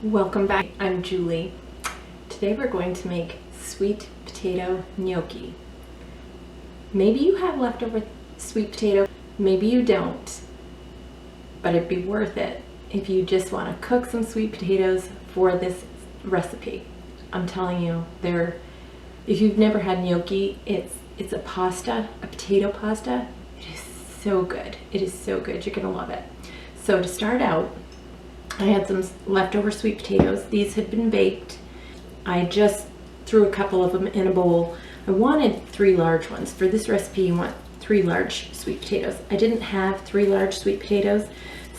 Welcome back. I'm Julie. Today we're going to make sweet potato gnocchi. Maybe you have leftover sweet potato, maybe you don't, but it'd be worth it if you just want to cook some sweet potatoes for this recipe. I'm telling you, if you've never had gnocchi, it's a pasta, a potato pasta. It is so good. It is so good. You're gonna love it. So to start out, I had some leftover sweet potatoes. These had been baked. I just threw a couple of them in a bowl. I wanted 3 large ones. For this recipe, you want 3 large sweet potatoes. I didn't have 3 large sweet potatoes,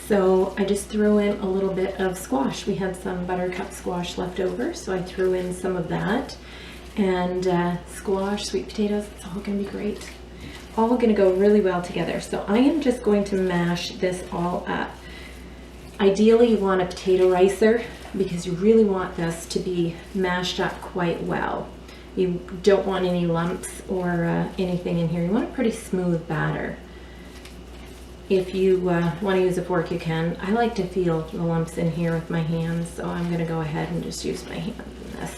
so I just threw in a little bit of squash. We had some buttercup squash left over, so I threw in some of that. And squash, sweet potatoes, it's all gonna be great. All gonna go really well together. So I am just going to mash this all up. Ideally, you want a potato ricer because you really want this to be mashed up quite well. You don't want any lumps or anything in here. You want a pretty smooth batter. If you want to use a fork, you can. I like to feel the lumps in here with my hands, so I'm going to go ahead and just use my hands in this.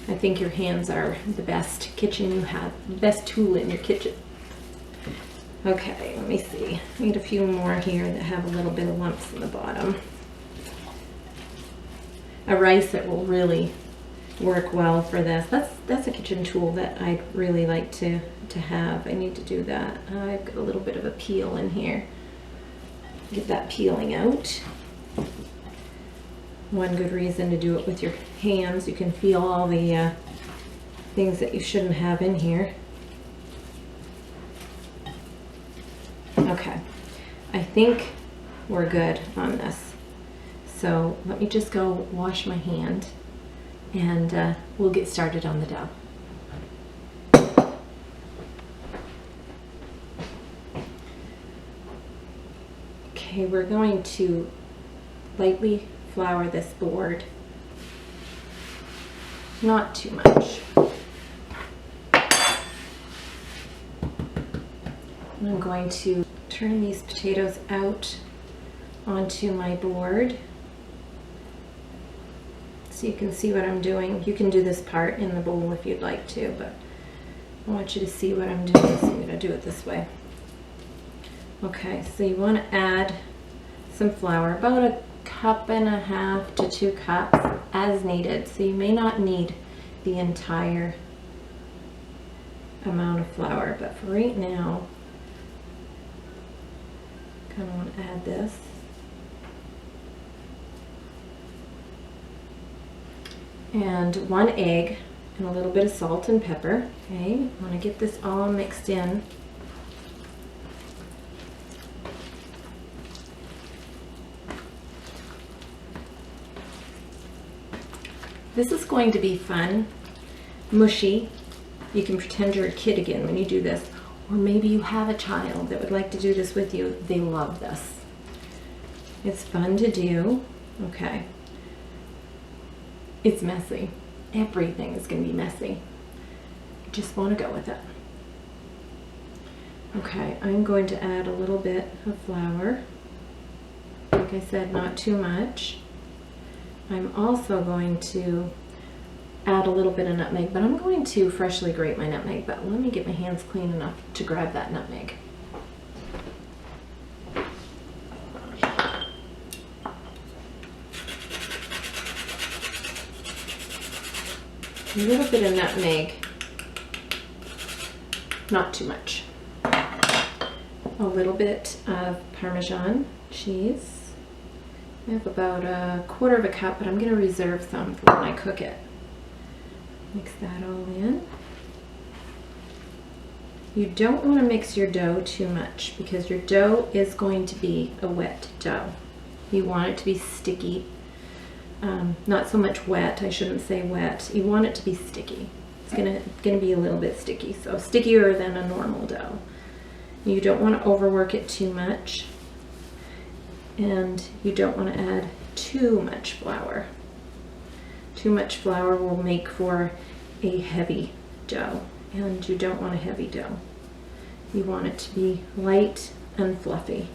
I think your hands are the best kitchen you have, the best tool in your kitchen. Okay, let me see. I need a few more here that have a little bit of lumps in the bottom. A ricer will really work well for this. That's a kitchen tool that I'd really like to have. I need to do that. I've got a little bit of a peel in here. Get that peeling out. One good reason to do it with your hands. You can feel all the things that you shouldn't have in here. Okay, I think we're good on this. So let me just go wash my hand and we'll get started on the dough. Okay, we're going to lightly flour this board. Not too much. And I'm going to turn these potatoes out onto my board so you can see what I'm doing. You can do this part in the bowl if you'd like to, but I want you to see what I'm doing, so I'm going to do it this way. Okay, so you want to add some flour, about 1.5 cups to 2 cups as needed. So you may not need the entire amount of flour, but for right now, kind of want to add this. And 1 egg and a little bit of salt and pepper. Okay, I want to get this all mixed in. This is going to be fun, mushy. You can pretend you're a kid again when you do this. Or maybe you have a child that would like to do this with you. They love this. It's fun to do. Okay. It's messy. Everything is going to be messy. Just want to go with it. Okay, I'm going to add a little bit of flour. Like I said, not too much. I'm also going to add a little bit of nutmeg, but I'm going to freshly grate my nutmeg, but let me get my hands clean enough to grab that nutmeg. A little bit of nutmeg, not too much. A little bit of Parmesan cheese. I have about 1/4 cup, but I'm going to reserve some for when I cook it. Mix that all in. You don't want to mix your dough too much because your dough is going to be a wet dough. You want it to be sticky. Not so much wet, I shouldn't say wet. You want it to be sticky. It's gonna be a little bit sticky, so stickier than a normal dough. You don't want to overwork it too much, and you don't want to add too much flour. Too much flour will make for a heavy dough, and you don't want a heavy dough. You want it to be light and fluffy.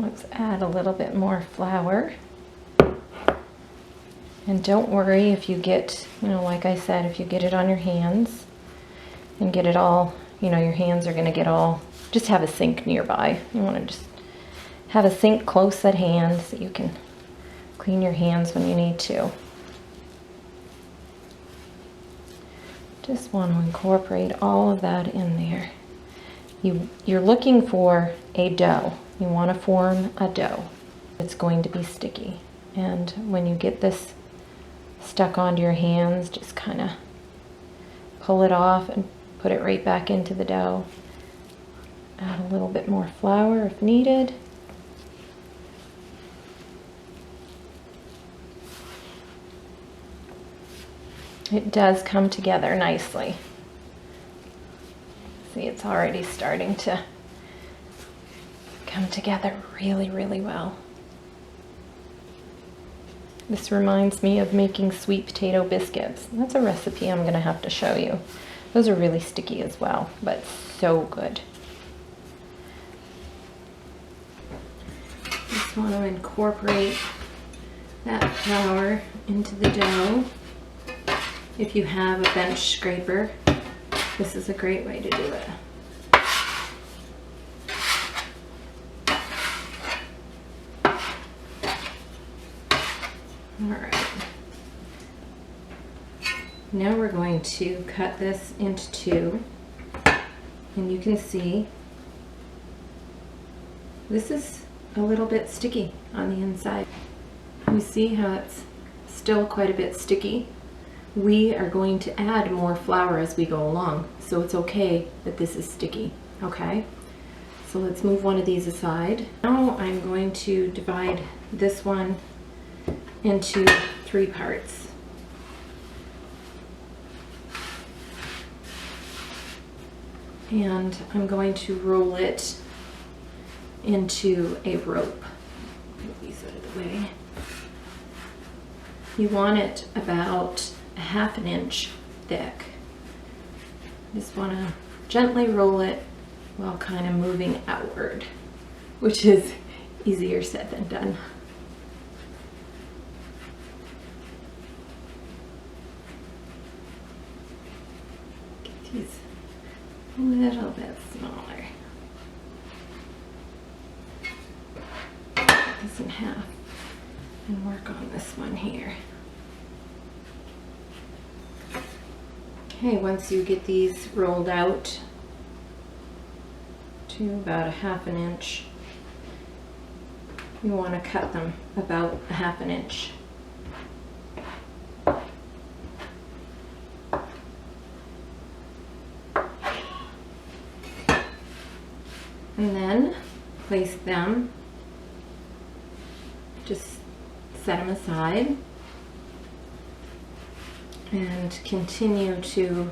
Let's add a little bit more flour. And don't worry if you get, like I said, if you get it on your hands and get it all, your hands are gonna get all, just have a sink nearby. You wanna just have a sink close at hand so you can clean your hands when you need to. Just want to incorporate all of that in there. You're looking for a dough. You want to form a dough. It's going to be sticky. And when you get this stuck onto your hands, just kind of pull it off and put it right back into the dough. Add a little bit more flour if needed. It does come together nicely. See, it's already starting to come together really, really well. This reminds me of making sweet potato biscuits. That's a recipe I'm gonna have to show you. Those are really sticky as well, but so good. Just want to incorporate that flour into the dough. If you have a bench scraper, this is a great way to do it. All right. Now we're going to cut this into two, and you can see this is a little bit sticky on the inside. You see how it's still quite a bit sticky? We are going to add more flour as we go along, so it's okay that this is sticky, okay? So let's move one of these aside. Now I'm going to divide this one into 3 parts. And I'm going to roll it into a rope. Move these out of the way. You want it about 1/2 inch thick. Just want to gently roll it while kind of moving outward, which is easier said than done. Get these a little bit smaller. Cut this in half and work on this one here. Okay, once you get these rolled out to about 1/2 inch, you want to cut them about 1/2 inch. And then place them, just set them aside, and continue to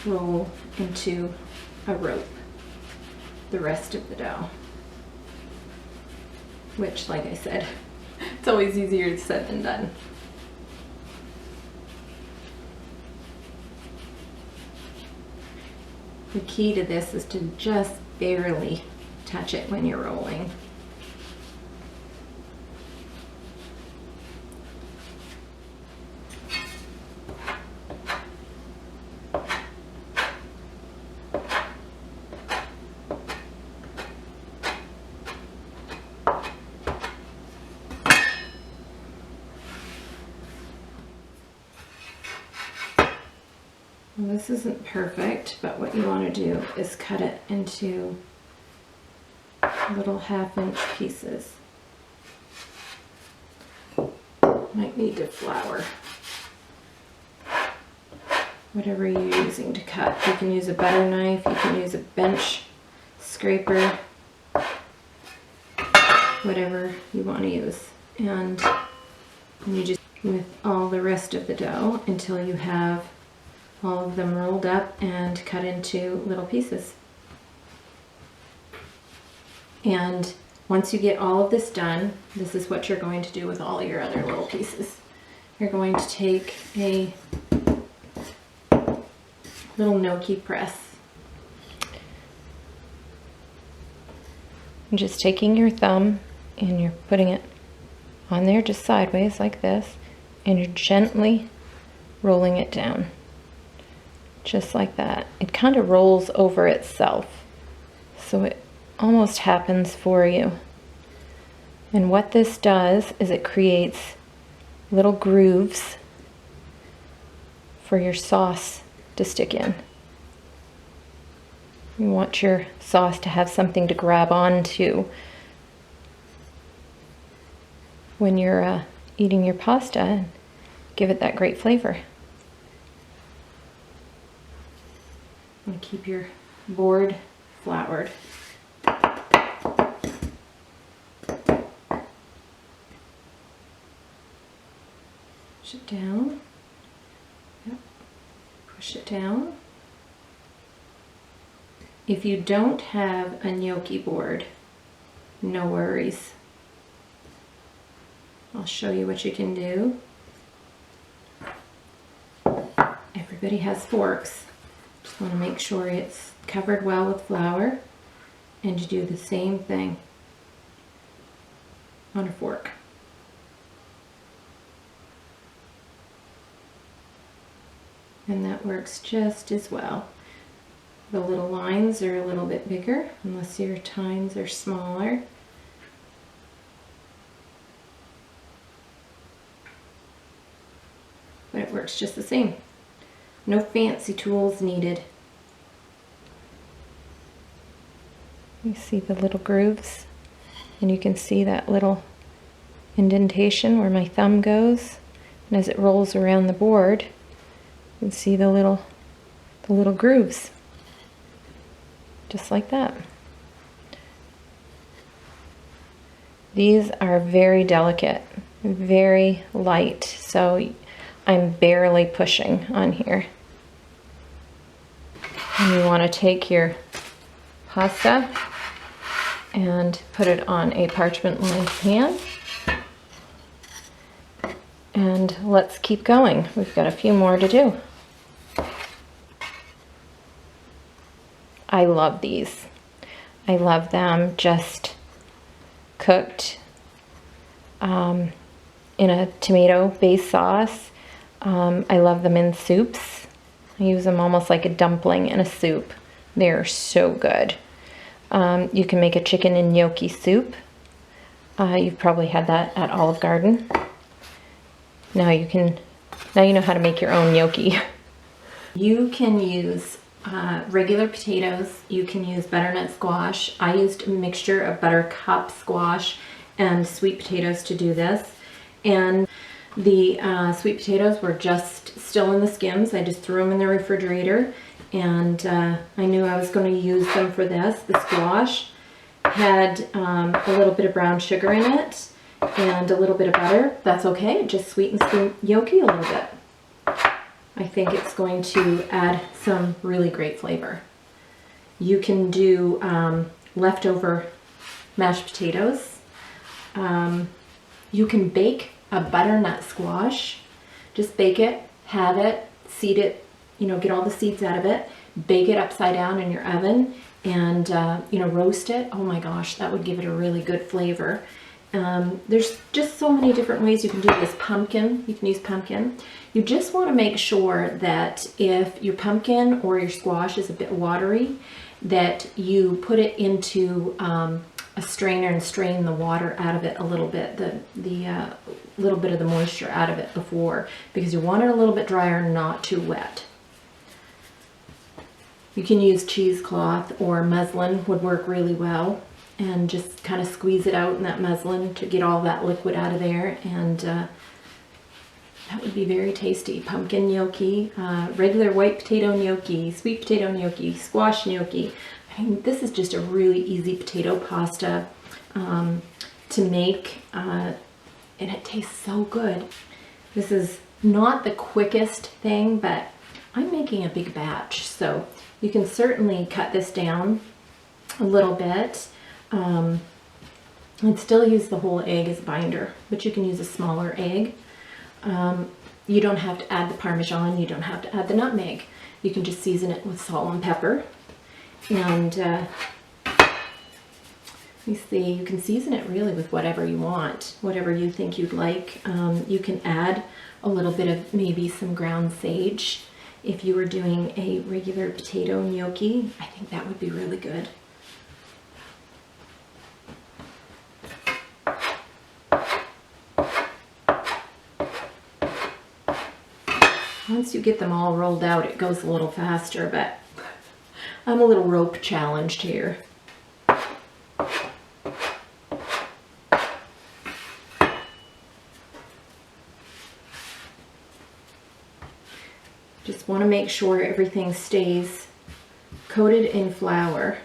roll into a rope the rest of the dough, which, like I said, it's always easier said than done. The key to this is to just barely touch it when you're rolling. Well, this isn't perfect, but what you want to do is cut it into little 1/2 inch pieces. Might need to flour. Whatever you're using to cut. You can use a butter knife, you can use a bench scraper, whatever you want to use. And you just with all the rest of the dough until you have all of them rolled up and cut into little pieces. And once you get all of this done, this is what you're going to do with all your other little pieces. You're going to take a little gnocchi press And just taking your thumb and you're putting it on there just sideways like this, and you're gently rolling it down. Just like that. It kind of rolls over itself. So it almost happens for you. And what this does is it creates little grooves for your sauce to stick in. You want your sauce to have something to grab onto when you're eating your pasta and give it that great flavor. And keep your board floured. Push it down. Yep. Push it down. If you don't have a gnocchi board, no worries. I'll show you what you can do. Everybody has forks. Just want to make sure it's covered well with flour, and you do the same thing on a fork. And that works just as well. The little lines are a little bit bigger, unless your tines are smaller. But it works just the same. No fancy tools needed. You see the little grooves, and you can see that little indentation where my thumb goes, and as it rolls around the board, you can see the little grooves, just like that. These are very delicate, very light, so I'm barely pushing on here. And you want to take your pasta and put it on a parchment lined pan. And let's keep going. We've got a few more to do. I love these. I love them just cooked in a tomato-based sauce. I love them in soups. I use them almost like a dumpling in a soup. They're so good. You can make a chicken and gnocchi soup. You've probably had that at Olive Garden. Now you know how to make your own gnocchi. You can use regular potatoes. You can use butternut squash. I used a mixture of buttercup squash and sweet potatoes to do this. And the sweet potatoes were just still in the skins. I just threw them in the refrigerator, and I knew I was going to use them for this. The squash had a little bit of brown sugar in it and a little bit of butter. That's okay. It just sweetens the gnocchi a little bit. I think it's going to add some really great flavor. You can do leftover mashed potatoes. You can bake a butternut squash. Just bake it, have it, seed it, get all the seeds out of it, bake it upside down in your oven, and roast it. Oh my gosh, that would give it a really good flavor. There's just so many different ways you can do this. Pumpkin, you can use pumpkin. You just want to make sure that if your pumpkin or your squash is a bit watery, that you put it into a strainer and strain the water out of it a little bit, the little bit of the moisture out of it before, because you want it a little bit drier, not too wet. You can use cheesecloth or muslin, would work really well, and just kind of squeeze it out in that muslin to get all that liquid out of there, and that would be very tasty. Pumpkin gnocchi, regular white potato gnocchi, sweet potato gnocchi, squash gnocchi. I mean, this is just a really easy potato pasta to make, and it tastes so good. This is not the quickest thing, but I'm making a big batch, so you can certainly cut this down a little bit. And still use the whole egg as a binder, but you can use a smaller egg. You don't have to add the Parmesan, you don't have to add the nutmeg. You can just season it with salt and pepper. And You see, you can season it really with whatever you want, whatever you think you'd like. You can add a little bit of maybe some ground sage. If you were doing a regular potato gnocchi, I think that would be really good. Once you get them all rolled out, it goes a little faster, but I'm a little rope challenged here. Just want to make sure everything stays coated in flour,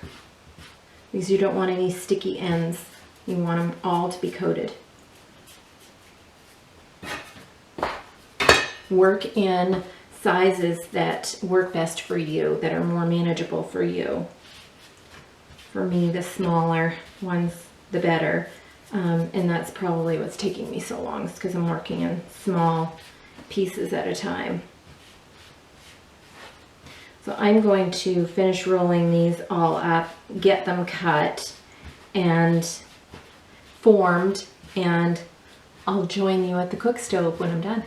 because you don't want any sticky ends. You want them all to be coated. Work in sizes that work best for you, that are more manageable for you. For me, the smaller ones, the better. And that's probably what's taking me so long, is because I'm working in small pieces at a time. So I'm going to finish rolling these all up, get them cut and formed, and I'll join you at the cook stove when I'm done.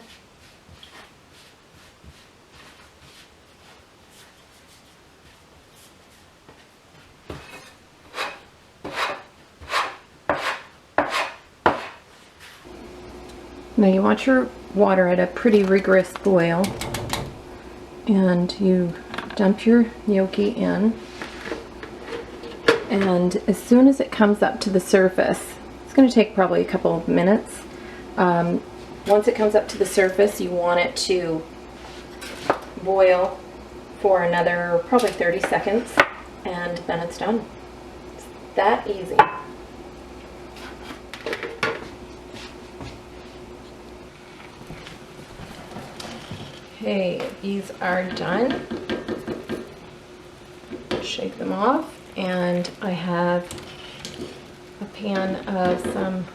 Now you want your water at a pretty rigorous boil, and you dump your gnocchi in, and as soon as it comes up to the surface, it's going to take probably a couple of minutes. Once it comes up to the surface, you want it to boil for another probably 30 seconds, and then it's done. It's that easy. Okay, these are done. Shake them off, and I have a pan of some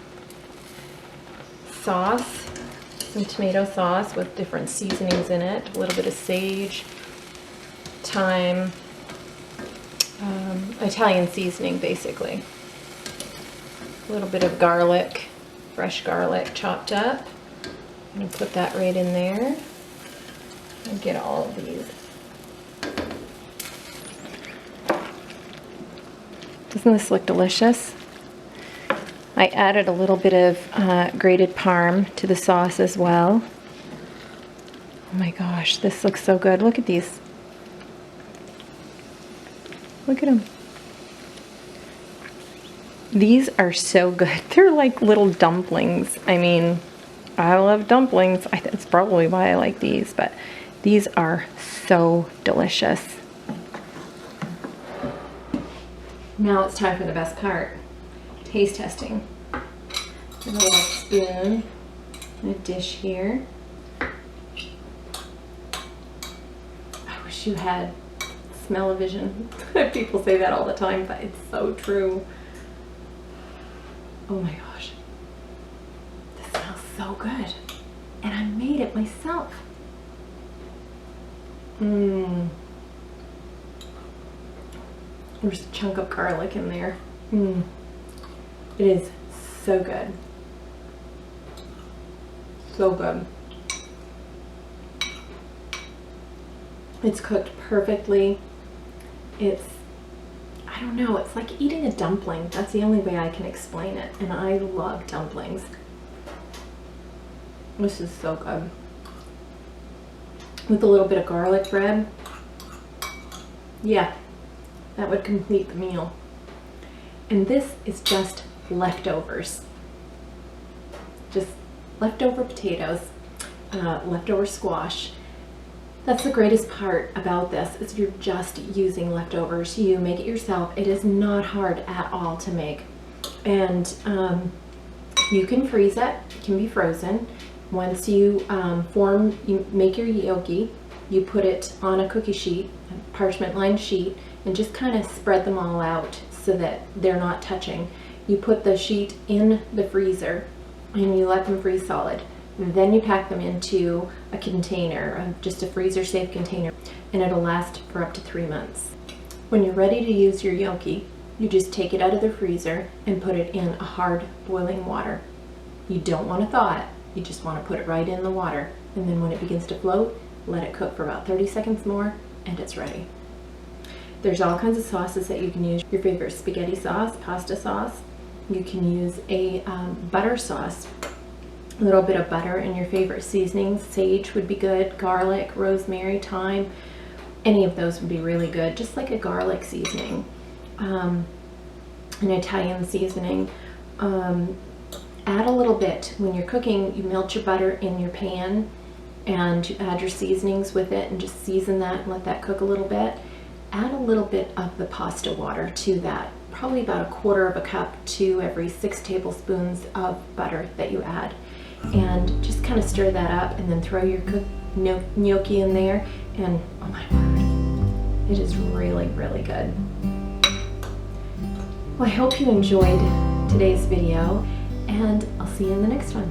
sauce, some tomato sauce with different seasonings in it, a little bit of sage, thyme, Italian seasoning basically, a little bit of garlic, fresh garlic chopped up. I'm going to put that right in there and get all of these. Doesn't this look delicious? I added a little bit of grated parm to the sauce as well. Oh my gosh, this looks so good. Look at these. Look at them. These are so good. They're like little dumplings. I mean, I love dumplings. It's probably why I like these, but these are so delicious. Now it's time for the best part, taste testing. A little spoon in a dish here. I wish you had smell-o-vision. People say that all the time, but it's so true. Oh my gosh. This smells so good. And I made it myself. Mmm. There's a chunk of garlic in there. Mmm. It is so good. So good. It's cooked perfectly. It's, I don't know, it's like eating a dumpling. That's the only way I can explain it. And I love dumplings. This is so good. With a little bit of garlic bread. Yeah, that would complete the meal. And this is just leftovers. Just leftover potatoes, leftover squash. That's the greatest part about this, is you're just using leftovers. You make it yourself. It is not hard at all to make. And you can freeze it. It can be frozen. Once you you make your gnocchi, you put it on a cookie sheet, a parchment lined sheet, and just kind of spread them all out so that they're not touching. You put the sheet in the freezer and you let them freeze solid. And then you pack them into a container, just a freezer safe container, and it'll last for up to 3 months. When you're ready to use your gnocchi, You just take it out of the freezer and put it in a hard boiling water. You don't want to thaw it, you just want to put it right in the water. And then when it begins to float, let it cook for about 30 seconds more and it's ready. There's all kinds of sauces that you can use. Your favorite spaghetti sauce, pasta sauce. You can use a butter sauce, a little bit of butter and your favorite seasonings. Sage would be good, garlic, rosemary, thyme. Any of those would be really good, just like a garlic seasoning. An Italian seasoning. Add a little bit. When you're cooking, you melt your butter in your pan and you add your seasonings with it and just season that and let that cook a little bit. Add a little bit of the pasta water to that, probably about 1/4 of a cup to every 6 tablespoons of butter that you add. And just kind of stir that up and then throw your cooked gnocchi in there and oh my word, it is really, really good. Well, I hope you enjoyed today's video and I'll see you in the next one.